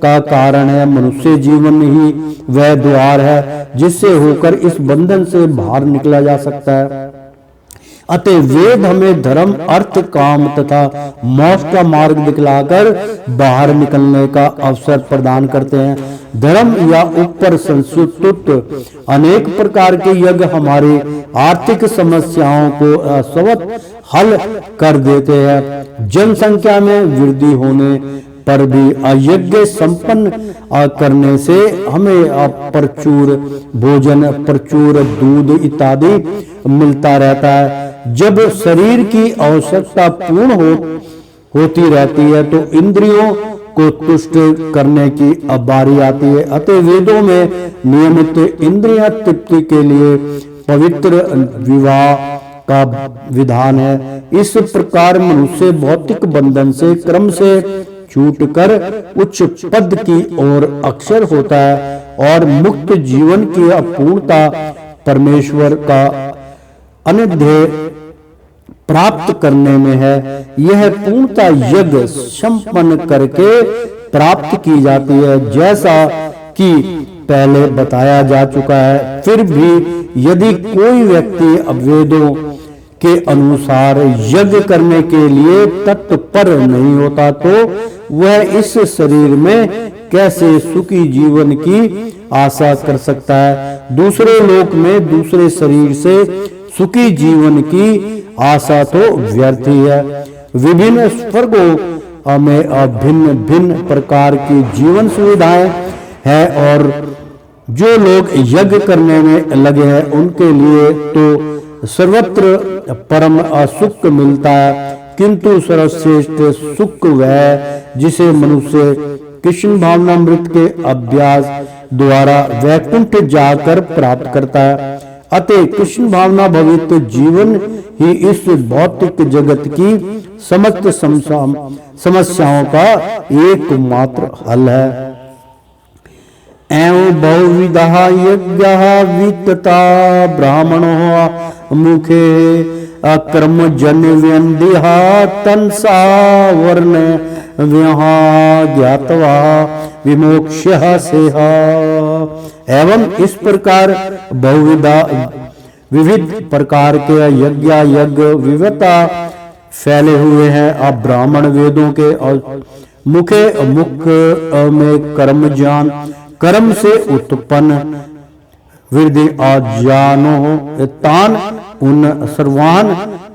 का कारण है। मनुष्य जीवन ही वह द्वार है जिससे होकर इस बंधन से बाहर निकला जा सकता है। अतः वेद हमें धर्म, अर्थ, काम तथा मोक्ष का मार्ग दिखलाकर बाहर निकलने का अवसर प्रदान करते हैं। धर्म या ऊपर संस्कृत अनेक प्रकार के यज्ञ हमारी आर्थिक समस्याओं को स्वतः हल कर देते हैं। जनसंख्या में वृद्धि होने पर भी यज्ञ संपन्न करने से हमें प्रचुर भोजन, प्रचुर दूध इत्यादि मिलता रहता है। जब शरीर की आवश्यकता पूर्ण होती रहती है तो इंद्रियों को तुष्ट करने की बारी आती है। अतः वेदों में नियमित इंद्रिय तृप्ति के लिए पवित्र विवाह का विधान है। इस प्रकार मनुष्य भौतिक बंधन से क्रम से छूटकर उच्च पद की ओर अक्षर होता है और मुक्त जीवन की अपूर्णता परमेश्वर का अनिध्य प्राप्त करने में है। यह पूर्णता यज्ञ संपन्न करके प्राप्त की जाती है, जैसा कि पहले बताया जा चुका है। फिर भी यदि कोई व्यक्ति वेदों के अनुसार यज्ञ करने के लिए तत्पर नहीं होता तो वह इस शरीर में कैसे सुखी जीवन की आशा कर सकता है। दूसरे लोक में दूसरे शरीर से सुखी जीवन की आशा तो व्यर्थ ही है। विभिन्न स्वर्गों में भिन्न भिन्न प्रकार की जीवन सुविधाएं हैं और जो लोग यज्ञ करने में लगे हैं उनके लिए तो सर्वत्र परम सुख मिलता है। किंतु सर्वश्रेष्ठ सुख वह जिसे मनुष्य कृष्ण भावनामृत के अभ्यास द्वारा वैकुंठ जाकर प्राप्त करता है। अतः कृष्ण भावना भवित जीवन ही इस भौतिक जगत की समस्त समस्याओं का एकमात्र हल है। एवं बहुविधा यज्ञ वित्तता ब्राह्मणो मुखे कर्म जन व्यंदिहा तनसा वर्ण व्यहा ज्ञातवा विमोक्ष्य सेहा। एवं इस प्रकार बहुविधा विविध प्रकार के यज्ञ विविधता फैले हुए हैं। अब ब्राह्मण वेदों के मुख में कर्म ज्ञान, कर्म से उत्पन्न वृद्धि ज्ञानो तान उन सर्वान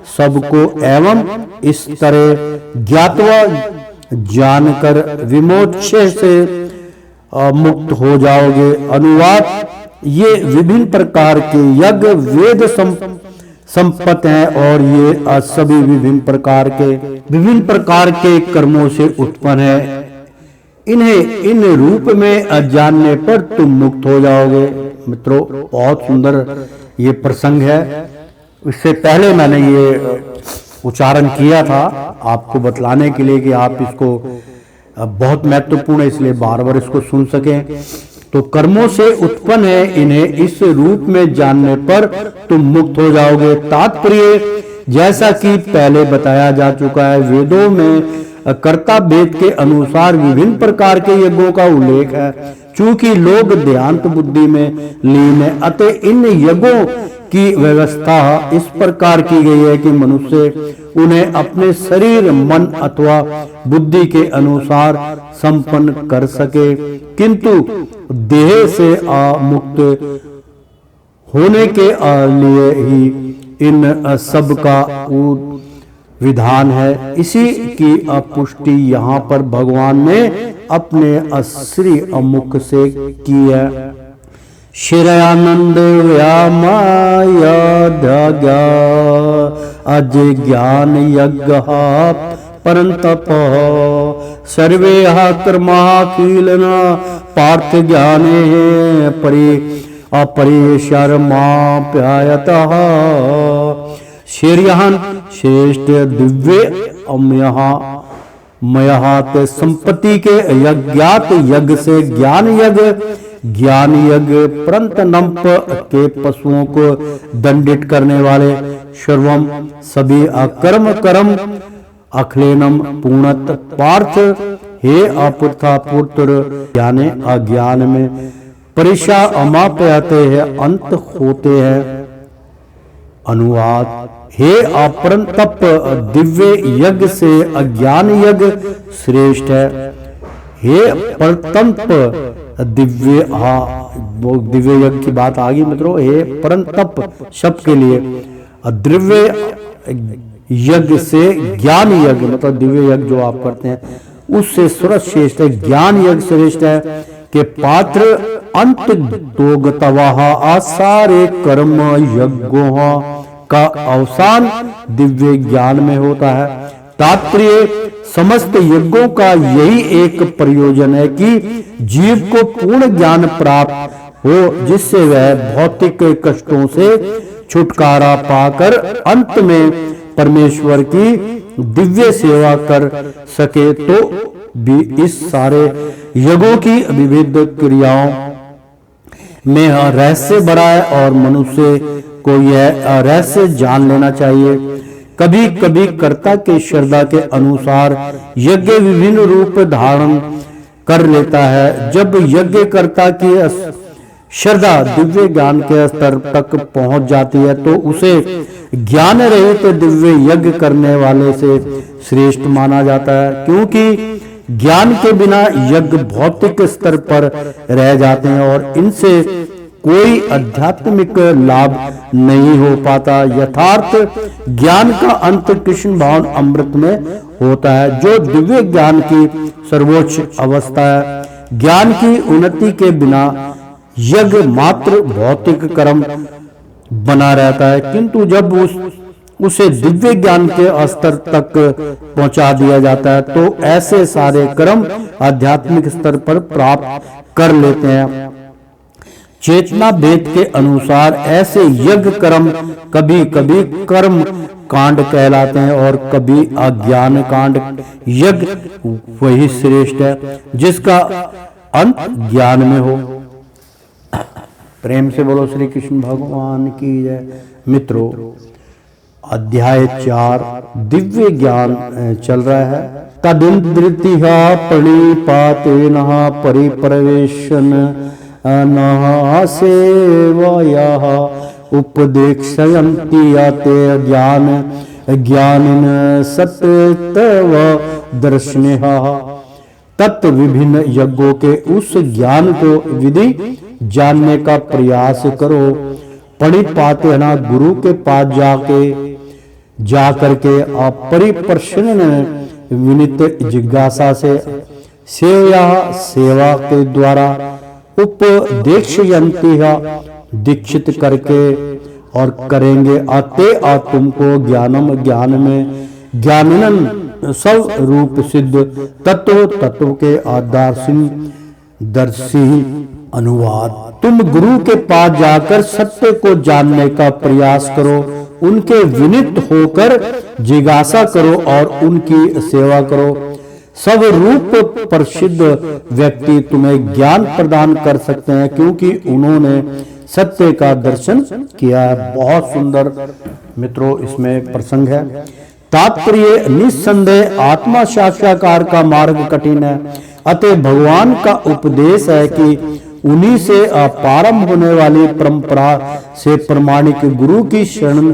सबको एवं इस तरह ज्ञातवा जानकर विमोक्ष से मुक्त हो जाओगे। अनुवाद, ये विभिन्न प्रकार के यज्ञ वेद संपत्त हैं और ये सभी विभिन्न प्रकार के कर्मों से उत्पन्न है। इन्हें इन रूप में जानने पर तुम मुक्त हो जाओगे। मित्रों, बहुत सुंदर ये प्रसंग है। इससे पहले मैंने ये उच्चारण किया था आपको बतलाने के लिए कि आप इसको बहुत महत्वपूर्ण है, इसलिए बार बार इसको सुन सकें। तो कर्मों से उत्पन्न है, इन्हें इस रूप में जानने पर तुम मुक्त हो जाओगे। तात्पर्य, जैसा कि पहले बताया जा चुका है, वेदों में कर्ता भेद के अनुसार विभिन्न प्रकार के यज्ञों का उल्लेख है। चूंकि लोग देहांत बुद्धि में लीन है, अतः इन यज्ञों की व्यवस्था इस प्रकार की गई है कि मनुष्य उन्हें अपने शरीर, मन अथवा बुद्धि के अनुसार संपन्न कर सके। किंतु देह से मुक्त होने के लिए ही इन सब का विधान है। इसी की पुष्टि यहाँ पर भगवान ने अपने श्री मुख से की है। श्रेयानंद व्यामाया अज ज्ञान यज्ञ परंतप सर्वे कर्माखिलना पार्थ ज्ञाने अपरिशर्माप्यायतः। श्रेयान श्रेष्ठ दिव्य मयहा ते संपत्ति के यज्ञात यज्ञ से ज्ञान यज्ञ परंत नंप के पशुओं को दंडित करने वाले सर्वम सभी अकर्म कर्म अखलेनम पूर्णत पार्थ हे अपुर्था पुत्र ज्ञाने अज्ञान में परीक्षा अमाप्याते हैं अंत होते हैं। अनुवाद, हे अपरंतप दिव्य यज्ञ से अज्ञान यज्ञ श्रेष्ठ है। हे परतंप दिव्य यज्ञ की बात आ गई मित्रों। हे परंतप शब्द के लिए दिव्य यज्ञ से ज्ञान यज्ञ, मतलब दिव्य यज्ञ जो आप करते हैं उससे सर्वश्रेष्ठ है। ज्ञान यज्ञ श्रेष्ठ है के पात्र अंत दोगतवाह आसारे कर्म यज्ञों का अवसान दिव्य ज्ञान में होता है। तात्पर्य, समस्त यज्ञों का यही एक प्रयोजन है कि जीव को पूर्ण ज्ञान प्राप्त हो, जिससे वह भौतिक कष्टों से छुटकारा पाकर अंत में परमेश्वर की दिव्य सेवा कर सके। तो भी इस सारे यज्ञों की विविध क्रियाओं में रहस्य बड़ा है और मनुष्य को यह रहस्य जान लेना चाहिए। कभी कभी कर्ता के श्रद्धा के अनुसार यज्ञ विभिन्न रूप धारण कर लेता है। जब यज्ञ कर्ता की श्रद्धा दिव्य ज्ञान के स्तर तक पहुंच जाती है तो उसे ज्ञान रहित दिव्य यज्ञ करने वाले से श्रेष्ठ माना जाता है, क्योंकि ज्ञान के बिना यज्ञ भौतिक स्तर पर रह जाते हैं और इनसे कोई आध्यात्मिक लाभ नहीं हो पाता। यथार्थ ज्ञान का अंत कृष्ण भावन अमृत में होता है, जो दिव्य ज्ञान की सर्वोच्च अवस्था है। ज्ञान की उन्नति के बिना यज्ञ मात्र भौतिक कर्म बना रहता है, किंतु जब उसे दिव्य ज्ञान के स्तर तक पहुंचा दिया जाता है तो ऐसे सारे कर्म आध्यात्मिक स्तर पर प्राप्त कर लेते हैं। चेतना भेद के अनुसार ऐसे यज्ञ कर्म कभी कभी कर्म कांड कहलाते हैं और कभी अज्ञान कांड। यज्ञ वही श्रेष्ठ है जिसका अंत ज्ञान में हो। प्रेम से बोलो श्री कृष्ण भगवान की जय। मित्रों, अध्याय 4 दिव्य ज्ञान चल रहा है। तदिन्द्रितिहा प्रणिपातेन परिप्रवेशन सेवयः उपदेक्षयन्ति ते ज्ञान ज्ञानिन सत्तव दर्शनेह। तत् विभिन्न यज्ञों के उस ज्ञान को विधि जानने का प्रयास करो। परिपाते ना गुरु के पास जाकर के अपरिप्रश्न विनित जिज्ञासा से सेवा के द्वारा उपदेक्षयन्ति दीक्षित करके और करेंगे आते तुमको ज्ञानम ज्ञान में ज्ञानन सब रूप सिद्ध तत्व के आदर्शी दर्शी अनुवाद। तुम गुरु के पास जाकर सत्य को जानने का प्रयास करो, उनके विनित होकर जिज्ञासा करो और उनकी सेवा करो। सब रूप प्रसिद्ध व्यक्ति तुम्हें ज्ञान प्रदान कर सकते हैं क्योंकि उन्होंने सत्य का दर्शन किया है। बहुत सुंदर मित्रों इसमें प्रसंग है। तात्पर्य निस्संदेह आत्मा साक्षात्कार का मार्ग कठिन है, अतः भगवान का उपदेश है कि उन्हीं से प्रारंभ होने वाली परंपरा से प्रमाणिक गुरु की शरण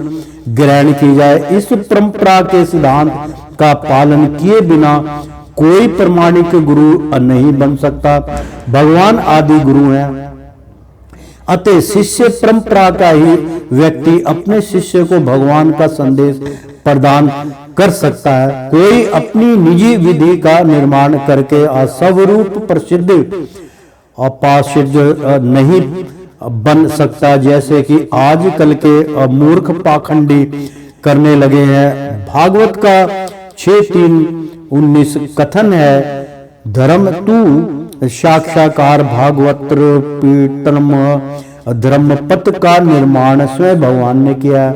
ग्रहण की जाए। इस परंपरा के सिद्धांत का पालन किए बिना कोई प्रमाणिक गुरु नहीं बन सकता। भगवान आदि गुरु हैं, अतः शिष्य परंपरा का ही व्यक्ति अपने शिष्य को भगवान का संदेश प्रदान कर सकता है। कोई अपनी निजी विधि का निर्माण करके स्वरूप प्रसिद्ध अपासिद्ध नहीं बन सकता, जैसे कि आजकल के मूर्ख पाखंडी करने लगे हैं। भागवत का 6:3-19 कथन है, धर्म तू साक्षात्कार भागवत पीतम धर्मपथ का निर्माण स्वयं भगवान ने किया है।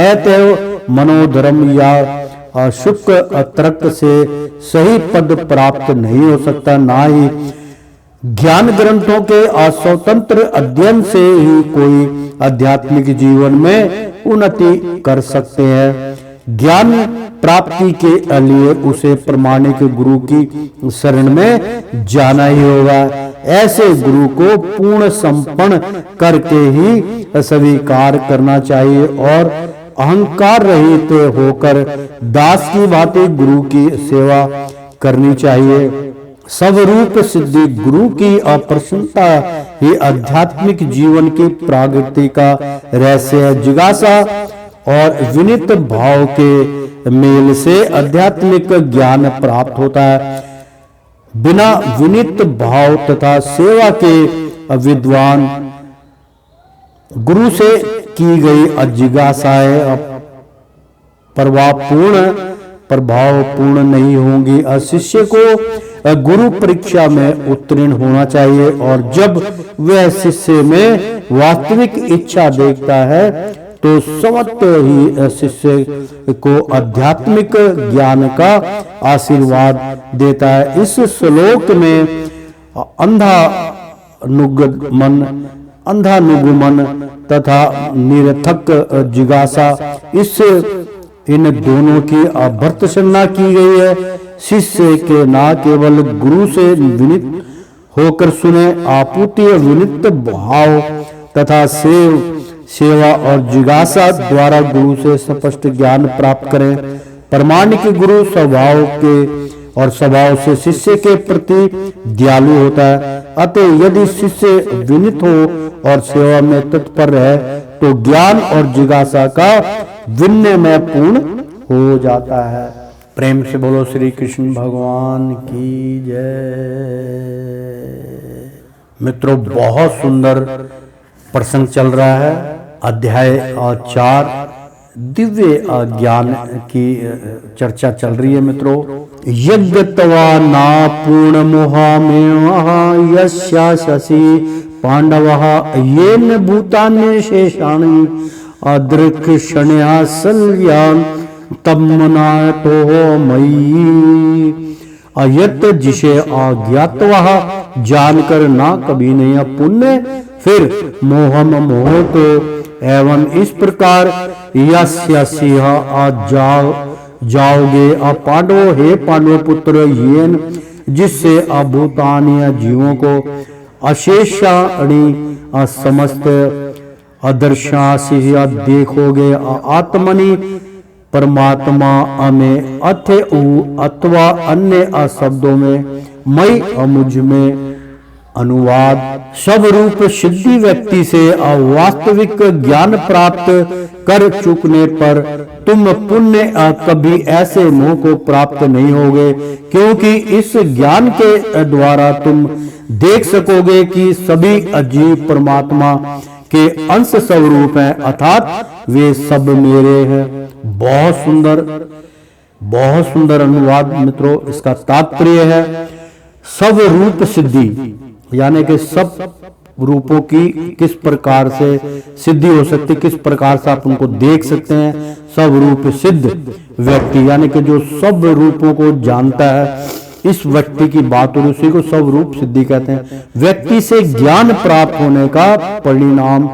अतएव मनोधर्म या शुक तर्क से सही पद प्राप्त नहीं हो सकता, ना ही ज्ञान ग्रंथों के स्वतंत्र अध्ययन से ही कोई आध्यात्मिक जीवन में उन्नति कर सकते हैं। ज्ञान प्राप्ति के लिए उसे प्रमाणिक गुरु की शरण में जाना ही होगा। ऐसे गुरु को पूर्ण समर्पण करके ही स्वीकार करना चाहिए और अहंकार रहित होकर दास की भांति गुरु की सेवा करनी चाहिए। स्वरूप सिद्धि गुरु की अप्रसन्नता ही आध्यात्मिक जीवन की प्रगति का रहस्य है। जिज्ञासा और विनित भाव के मेल से आध्यात्मिक ज्ञान प्राप्त होता है। बिना विनित भाव तथा सेवा के विद्वान गुरु से की गई जिज्ञासाएं प्रभावपूर्ण नहीं होंगी। शिष्य को गुरु परीक्षा में उत्तीर्ण होना चाहिए और जब वह शिष्य में वास्तविक इच्छा देखता है तो स्वतः ही शिष्य को आध्यात्मिक ज्ञान का आशीर्वाद देता है। इस श्लोक में अंधानुगमन तथा निरर्थक जिज्ञासा इन दोनों की भर्त्सना की गई है। शिष्य के ना केवल गुरु से विनित होकर सुने, आपूर्ति विनित भाव तथा सेवा और जिज्ञासा द्वारा गुरु से स्पष्ट ज्ञान प्राप्त करें। प्रमाणिक गुरु स्वभाव से शिष्य के प्रति दयालु होता है। अतः यदि शिष्य विनित हो और सेवा में तत्पर रहे तो ज्ञान और जिज्ञासा का विनिमय पूर्ण हो जाता है। प्रेम से बोलो श्री कृष्ण भगवान की जय। मित्रों, बहुत सुंदर प्रसंग चल रहा है। अध्याय 4 दिव्य ज्ञान की चर्चा चल रही है। मित्रों, यज्ञत्वा ना पूर्ण मोहामेव यस्या शशि पांडवः येन भूतानि शेषाणि अदृक्षण्या सल्यान् तमनातो मयि अयत जिसे अज्ञातवाह जानकर ना कभी नहीं पुण्य फिर मोहम मोह को एवं इस प्रकार यस्य जाओगे पांडवो हे पांडव पुत्र येन जिससे अभूतानीय जीवों को अशेषाणी समस्त अदर्शासी देखोगे आत्मनि परमात्मा में अथवा अन्य शब्दों में मई मुझ में अनुवाद सब रूप सिद्धि व्यक्ति से वास्तविक ज्ञान प्राप्त कर चुकने पर तुम पुण्य कभी ऐसे मोह को प्राप्त नहीं होगे, क्योंकि इस ज्ञान के द्वारा तुम देख सकोगे कि सभी अजीब परमात्मा के अंश स्वरूप हैं, अर्थात वे सब मेरे हैं। बहुत सुंदर अनुवाद मित्रों। इसका तात्पर्य है सब रूप सिद्धि, यानी कि सब रूपों की किस प्रकार से सिद्धि हो सकती, किस प्रकार से आप उनको देख सकते हैं। सब रूप सिद्ध व्यक्ति यानी कि जो सब रूपों को जानता है, इस व्यक्ति की बात हो उसी को सब रूप सिद्धि कहते हैं। व्यक्ति से ज्ञान प्राप्त होने का परिणाम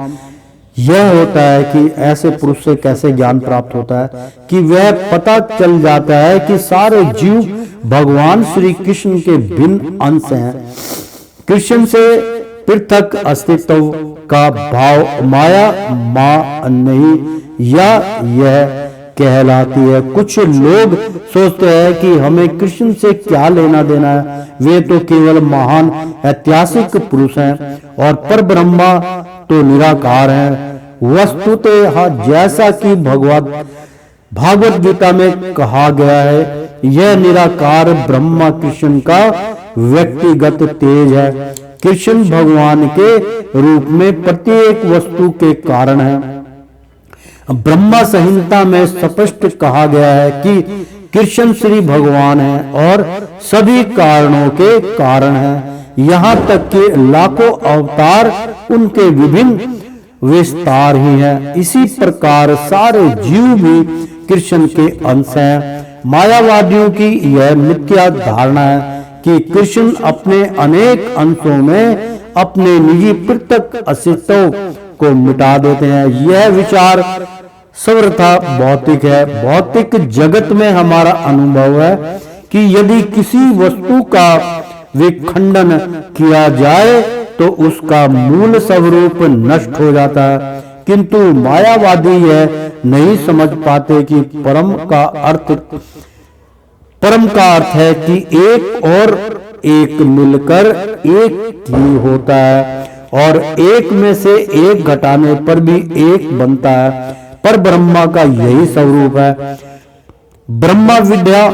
यह होता है कि ऐसे पुरुष से कैसे ज्ञान प्राप्त होता है कि वह पता चल जाता है कि सारे जीव भगवान श्री कृष्ण के भिन्न अंश हैं। कृष्ण से पृथक अस्तित्व का भाव माया मां नहीं या यह कहलाती है। कुछ लोग सोचते हैं कि हमें कृष्ण से क्या लेना देना है, वे तो केवल महान ऐतिहासिक पुरुष हैं और पर ब्रह्मा तो निराकार हैं। वस्तुतः जैसा कि भागवत गीता में कहा गया है, यह निराकार ब्रह्मा कृष्ण का व्यक्तिगत तेज है। कृष्ण भगवान के रूप में प्रत्येक वस्तु के कारण है। ब्रह्मा संहिता में स्पष्ट कहा गया है कि कृष्ण श्री भगवान है और सभी कारणों के कारण है। यहाँ तक कि लाखों अवतार उनके विभिन्न विस्तार ही हैं। इसी प्रकार सारे जीव भी कृष्ण के अंश हैं। मायावादियों की यह मिथ्या धारणा है कि कृष्ण अपने अनेक अंशों में अपने निजी पृथक अस्तित्व को मिटा देते हैं। यह विचार सर्वथा भौतिक है। भौतिक जगत में हमारा अनुभव है कि यदि किसी वस्तु का विखंडन किया जाए तो उसका मूल स्वरूप नष्ट हो जाता है, किंतु मायावादी यह नहीं समझ पाते कि परम का अर्थ है कि एक और एक मिलकर एक ही होता है और एक में से एक घटाने पर भी एक बनता है। पर ब्रह्मा का यही स्वरूप है। ब्रह्मा विद्या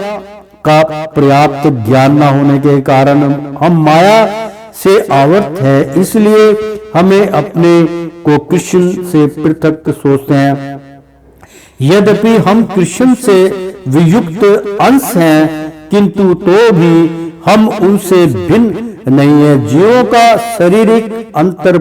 का पर्याप्त ज्ञान न होने के कारण हम माया से आवृत है, इसलिए हमें अपने को कृष्ण से पृथक सोचते हैं। यद्यपि हम कृष्ण से वियुक्त अंश हैं, किंतु तो भी हम उनसे भिन्न नहीं है। जीवों का शारीरिक अंतर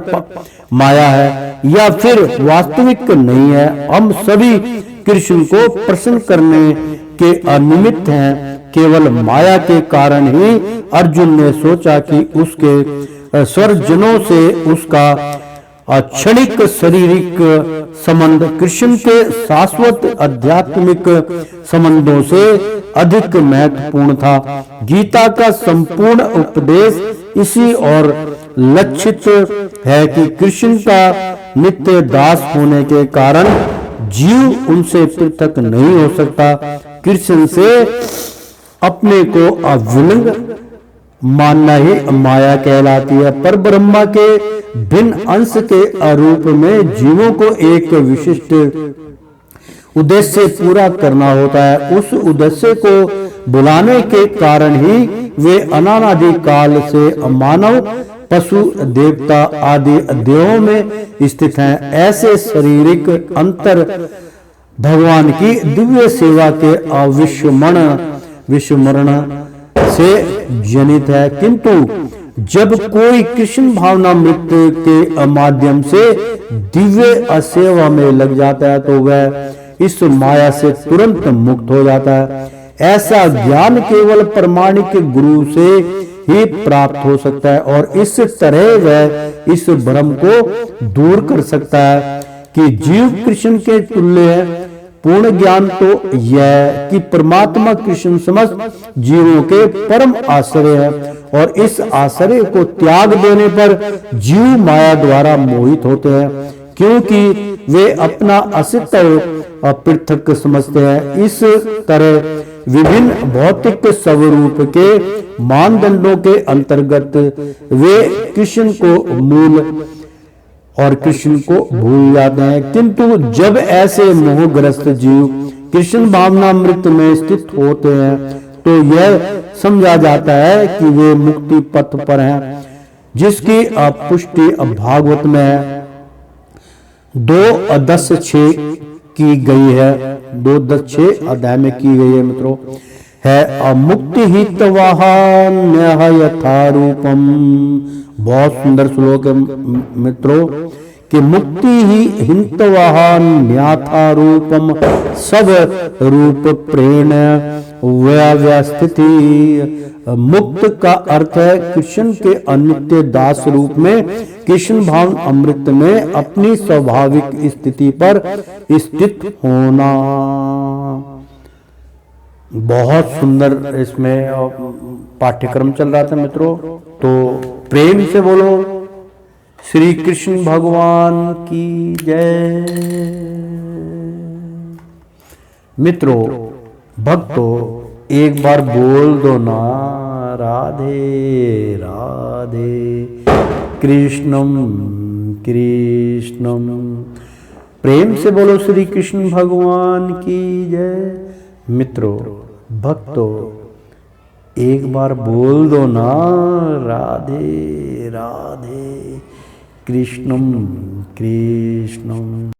माया है या फिर वास्तविक नहीं है। हम सभी कृष्ण को प्रसन्न करने के अनिमित्त हैं। केवल माया के कारण ही अर्जुन ने सोचा कि उसके स्वरजनों से उसका क्षणिक शारीरिक संबंध कृष्ण के शाश्वत आध्यात्मिक संबंधों से अधिक महत्वपूर्ण था। गीता का संपूर्ण उपदेश इसी और लक्षित है कि कृष्ण का नित्य दास होने के कारण जीव उनसे पृथक नहीं हो सकता। कृष्ण से अपने को अविलंग मानना ही माया कहलाती है। पर ब्रह्मा के भिन्न अंश के रूप में जीवों को एक विशिष्ट उद्देश्य पूरा करना होता है। उस उद्देश्य को बुलाने के कारण ही वे अनादि काल से मानव पशु देवता आदि देहों में स्थित हैं। ऐसे शारीरिक अंतर भगवान की दिव्य सेवा के विस्मरण से जनित है, किंतु जब कोई कृष्ण भावनामृत के माध्यम से दिव्य सेवा में लग जाता है तो वह इस माया से तुरंत मुक्त हो जाता है। ऐसा ज्ञान केवल प्रमाणिक गुरु से ही प्राप्त हो सकता है और इस तरह वह इस भ्रम को दूर कर सकता है कि जीव कृष्ण के तुल्य है। पूर्ण ज्ञान तो यह कि परमात्मा कृष्ण समस्त जीवों के परम आश्रय है और इस आश्रय को त्याग देने पर जीव माया द्वारा मोहित होते हैं, क्योंकि वे अपना अस्तित्व अपृथक समझते हैं। इस तरह विभिन्न भौतिक स्वरूप के मानदंडों के अंतर्गत वे कृष्ण को मूल और कृष्ण को भूल जाते हैं। किंतु जब ऐसे मोहग्रस्त जीव कृष्ण भावनामृत में स्थित होते हैं तो यह समझा जाता है कि वे मुक्ति पथ पर हैं, जिसकी पुष्टि भागवत में 2:10-6 की गई है। 2:10-6 अध्याय में की गई है मित्रों, है अमुक्ति ही न्याय यथा रूपम। बहुत सुंदर श्लोक है मित्रों कि मुक्ति ही हिंतवाहा रूपम सब रूप प्रेण व्यवस्थिति। मुक्त का अर्थ है कृष्ण के अनित्य दास रूप में कृष्ण भाव अमृत में अपनी स्वाभाविक स्थिति पर स्थित होना। बहुत सुंदर इसमें पाठ्यक्रम चल रहा था मित्रों, तो प्रेम से बोलो श्री कृष्ण भगवान की जय। मित्रों भक्तों एक बार बोल दो ना राधे राधे कृष्णम कृष्णम। प्रेम से बोलो श्री कृष्ण भगवान की जय। मित्रों भक्तों एक बार बोल दो ना राधे राधे कृष्णम कृष्णम।